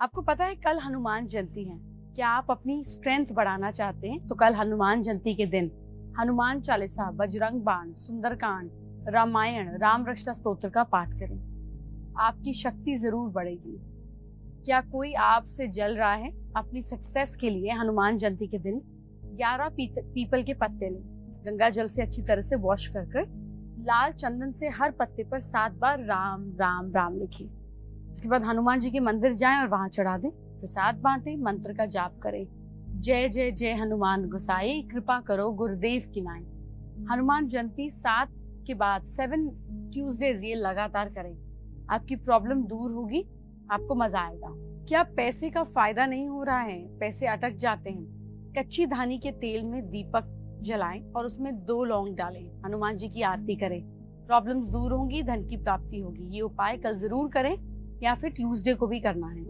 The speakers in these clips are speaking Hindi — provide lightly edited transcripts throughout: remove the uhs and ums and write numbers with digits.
आपको पता है कल हनुमान जयंती है। क्या आप अपनी स्ट्रेंथ बढ़ाना चाहते हैं तो कल हनुमान जयंती के दिन हनुमान चालीसा, बजरंग बाण, सुंदरकांड, रामायण, राम रक्षा स्तोत्र का पाठ करें। आपकी शक्ति जरूर बढ़ेगी। क्या कोई आपसे जल रहा है? अपनी सक्सेस के लिए हनुमान जयंती के दिन 11 पीपल के पत्ते लें, गंगा जल से अच्छी तरह से वॉश कर लाल चंदन से हर पत्ते पर 7 बार राम राम राम लिखें। इसके बाद हनुमान जी के मंदिर जाएं और वहां चढ़ा दें, प्रसाद बांटें, मंत्र का जाप करें। जय जय जय हनुमान गोसाई, कृपा करो गुरुदेव की नाई। हनुमान जयंती 7 के बाद 7 ट्यूसडेज ये लगातार करें। आपकी प्रॉब्लम दूर होगी, आपको मजा आएगा। क्या पैसे का फायदा नहीं हो रहा है? पैसे अटक जाते हैं? कच्ची धानी के तेल में दीपक जलाएं और उसमें 2 लौंग डालें, हनुमान जी की आरती करें। प्रॉब्लम्स दूर होंगी, धन की प्राप्ति होगी। ये उपाय कल जरूर करें या फिर ट्यूसडे को भी करना है।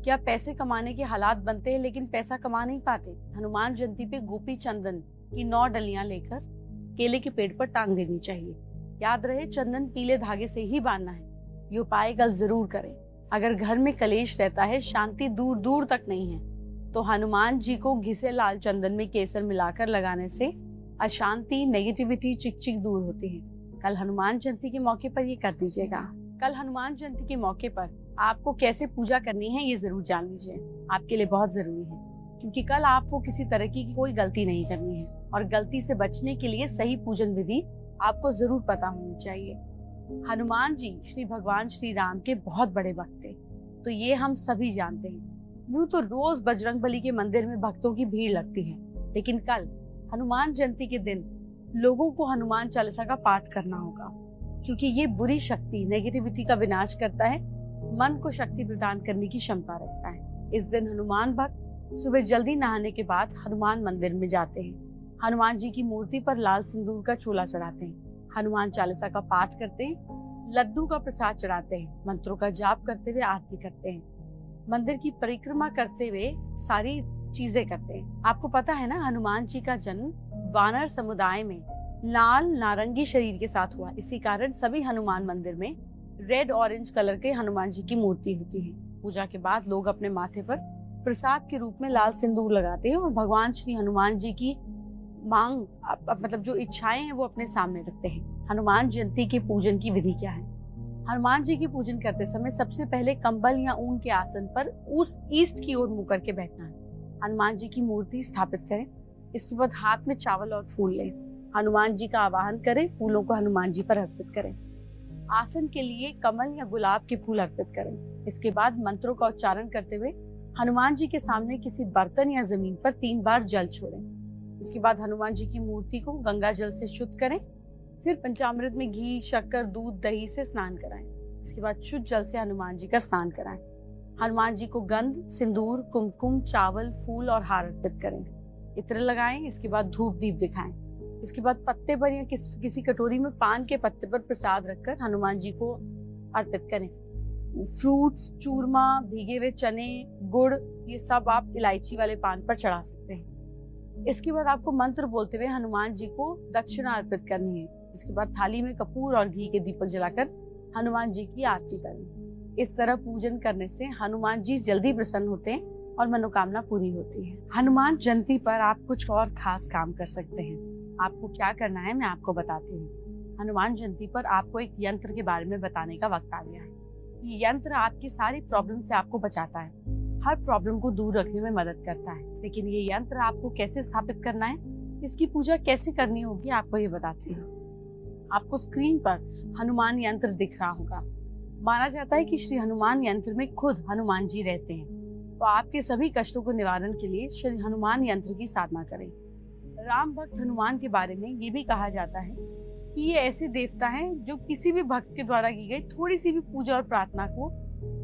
क्या पैसे कमाने के हालात बनते हैं लेकिन पैसा कमा नहीं पाते? हनुमान जयंती पे गोपी चंदन की 9 डलियां लेकर केले के पेड़ पर टांग देनी चाहिए। याद रहे, चंदन पीले धागे से ही बांधना है। ये उपाय कल जरूर करें। अगर घर में कलेश रहता है, शांति दूर दूर तक नहीं है, तो हनुमान जी को घिसे लाल चंदन में केसर मिलाकर लगाने से अशांति, नेगेटिविटी, चिक दूर होती है। कल हनुमान जयंती के मौके पर ये कर दीजिएगा। कल हनुमान जयंती के मौके पर आपको कैसे पूजा करनी है ये जरूर जान लीजिए, आपके लिए बहुत जरूरी है, क्योंकि कल आपको किसी तरह की कोई गलती नहीं करनी है और गलती से बचने के लिए सही पूजन विधि आपको जरूर पता होनी चाहिए। हनुमान जी श्री भगवान श्री राम के बहुत बड़े भक्त थे, तो ये हम सभी जानते हैं। यूं तो रोज बजरंगबली के मंदिर में भक्तों की भीड़ लगती है, लेकिन कल हनुमान जयंती के दिन लोगों को हनुमान चालीसा का पाठ करना होगा, क्योंकि ये बुरी शक्ति, नेगेटिविटी का विनाश करता है, मन को शक्ति प्रदान करने की क्षमता रखता है। इस दिन हनुमान भक्त सुबह जल्दी नहाने के बाद हनुमान मंदिर में जाते हैं, हनुमान जी की मूर्ति पर लाल सिंदूर का चोला चढ़ाते हैं, हनुमान चालीसा का पाठ करते हैं, लड्डू का प्रसाद चढ़ाते हैं, मंत्रों का जाप करते हुए आरती करते हैं, मंदिर की परिक्रमा करते हुए सारी चीजें करते हैं। आपको पता है ना, हनुमान जी का जन्म वानर समुदाय में लाल नारंगी शरीर के साथ हुआ। इसी कारण सभी हनुमान मंदिर में रेड ऑरेंज कलर के हनुमान जी की मूर्ति होती है। पूजा के बाद लोग अपने माथे पर प्रसाद के रूप में लाल सिंदूर लगाते हैं और भगवान श्री हनुमान जी की मांग, मतलब जो इच्छाएं हैं, वो अपने सामने रखते हैं। हनुमान जयंती के पूजन की विधि क्या है? हनुमान जी की पूजन करते समय सबसे पहले कंबल या ऊन के आसन पर ईस्ट की ओर मुंह करके बैठना है। हनुमान जी की मूर्ति स्थापित करें। इसके बाद हाथ में चावल और फूल लें, हनुमान जी का आवाहन करें, फूलों को हनुमान जी पर अर्पित करें। आसन के लिए कमल या गुलाब के फूल अर्पित करें। इसके बाद मंत्रों का उच्चारण करते हुए हनुमान जी के सामने किसी बर्तन या जमीन पर 3 बार जल छोड़ें। इसके बाद हनुमान जी की मूर्ति को गंगा जल से शुद्ध करें। फिर पंचामृत में घी, शक्कर, दूध, दही से स्नान कराएं। इसके बाद शुद्ध जल से हनुमान जी का स्नान कराएं। हनुमान जी को गंध, सिंदूर, कुमकुम, चावल, फूल और हार अर्पित करें। इत्र लगाएं। इसके बाद धूप दीप दिखाएं। इसके बाद पत्ते पर या किसी कटोरी में पान के पत्ते पर प्रसाद रखकर हनुमान जी को अर्पित करें। फ्रूट्स, चूरमा, भीगे हुए चने, गुड़, ये सब आप इलायची वाले पान पर चढ़ा सकते हैं। इसके बाद आपको मंत्र बोलते हुए हनुमान जी को दक्षिणा अर्पित करनी है। इसके बाद थाली में कपूर और घी के दीपक जलाकर हनुमान जी की आरती करें। इस तरह पूजन करने से हनुमान जी जल्दी प्रसन्न होते हैं और मनोकामना पूरी होती है। हनुमान जयंती पर आप कुछ और खास काम कर सकते हैं। आपको क्या करना है मैं आपको बताती हूँ। हनुमान जयंती पर आपको एक यंत्र के बारे में बताने का वक्त आ गया है। ये यंत्र आपकी सारी प्रॉब्लम से आपको बचाता है, हर प्रॉब्लम को दूर रखने में मदद करता है। लेकिन ये यंत्र आपको कैसे स्थापित करना है, इसकी पूजा कैसे करनी होगी, आपको ये बताती हूँ। आपको स्क्रीन पर हनुमान यंत्र दिख रहा होगा। माना जाता है कि श्री हनुमान यंत्र में खुद हनुमान जी रहते हैं, तो आपके सभी कष्टों को निवारण के लिए श्री हनुमान यंत्र की साधना करें। राम भक्त हनुमान के बारे में ये भी कहा जाता है कि ये ऐसे देवता हैं जो किसी भी भक्त के द्वारा की गई थोड़ी सी भी पूजा और प्रार्थना को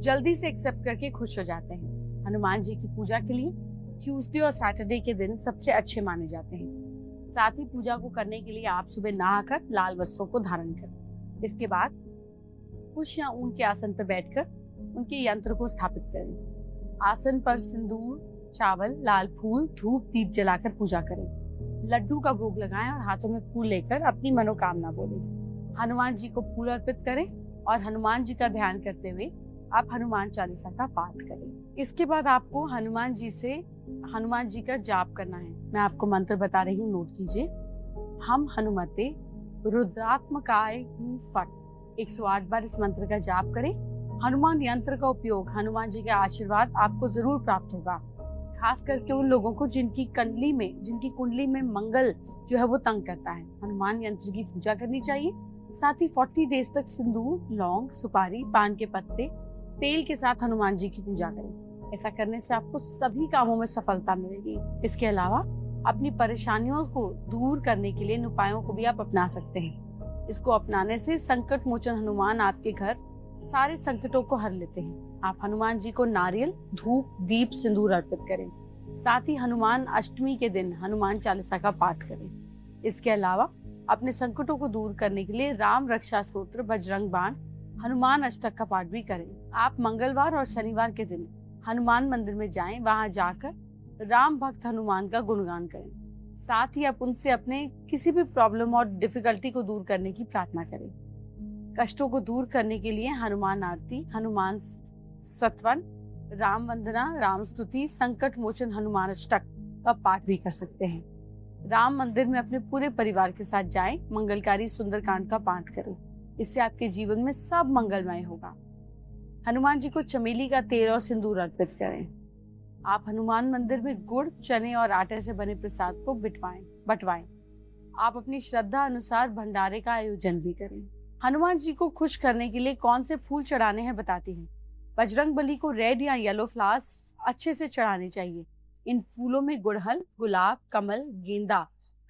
जल्दी से एक्सेप्ट करके खुश हो जाते हैं। हनुमान जी की पूजा के लिए ट्यूसडे और सैटरडे के दिन सबसे अच्छे माने जाते हैं। साथ ही पूजा को करने के लिए आप सुबह नहाकर लाल वस्त्रों को धारण करें। इसके बाद कुश या ऊन के आसन पर बैठकर उनके यंत्र को स्थापित करें। आसन पर सिंदूर, चावल, लाल फूल, धूप दीप जलाकर पूजा करें। लड्डू का भोग लगाएं और हाथों में फूल लेकर अपनी मनोकामना बोलें। हनुमान जी को फूल अर्पित करें और हनुमान जी का ध्यान करते हुए आप हनुमान चालीसा का पाठ करें। इसके बाद आपको हनुमान जी का जाप करना है। मैं आपको मंत्र बता रही हूँ, नोट कीजिए। हम हनुमते रुद्रात्मकाय फट 108 बार इस मंत्र का जाप करें। हनुमान यंत्र का उपयोग, हनुमान जी का आशीर्वाद आपको जरूर प्राप्त होगा, खास करके उन लोगों को जिनकी कुंडली में मंगल जो है वो तंग करता है। हनुमान यंत्र की पूजा करनी चाहिए। साथ ही 40 डेज तक सिंदूर, लौंग, सुपारी, पान के पत्ते, तेल के साथ हनुमान जी की पूजा करें। ऐसा करने से आपको सभी कामों में सफलता मिलेगी। इसके अलावा अपनी परेशानियों को दूर करने के लिए इन उपायों को भी आप अपना सकते हैं। इसको अपनाने से संकट मोचन हनुमान आपके घर सारे संकटों को हर लेते हैं। आप हनुमान जी को नारियल, धूप, दीप, सिंदूर अर्पित करें। साथ ही हनुमान अष्टमी के दिन हनुमान चालीसा का पाठ करें। इसके अलावा अपने संकटों को दूर करने के लिए राम रक्षा स्तोत्र, बजरंग बाण, हनुमान अष्टक का पाठ भी करें। आप मंगलवार और शनिवार के दिन हनुमान मंदिर में जाएं, वहां जाकर राम भक्त हनुमान का गुणगान करें। साथ ही आप उनसे अपने किसी भी प्रॉब्लम और डिफिकल्टी को दूर करने की प्रार्थना करें। कष्टों को दूर करने के लिए हनुमान आरती, हनुमान सत्वन, राम वंदना, राम स्तुति, संकट मोचन हनुमान अष्टक का पाठ भी कर सकते हैं। राम मंदिर में अपने पूरे परिवार के साथ जाएं, मंगलकारी सुंदरकांड का पाठ करें। इससे आपके जीवन में सब मंगलमय होगा। हनुमान जी को चमेली का तेल और सिंदूर अर्पित करें। आप हनुमान मंदिर में गुड़, चने और आटे से बने प्रसाद को बंटवाएं। आप अपनी श्रद्धा अनुसार भंडारे का आयोजन भी करें। हनुमान जी को खुश करने के लिए कौन से फूल चढ़ाने हैं बताती हूँ। बजरंगबली को रेड या येलो फ्लावर्स अच्छे से चढ़ाने चाहिए। इन फूलों में गुड़हल, गुलाब, कमल, गेंदा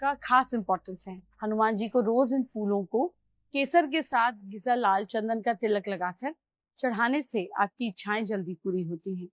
का खास इंपॉर्टेंस है। हनुमान जी को रोज इन फूलों को केसर के साथ घिसा लाल चंदन का तिलक लगाकर चढ़ाने से आपकी इच्छाएं जल्दी पूरी होती हैं।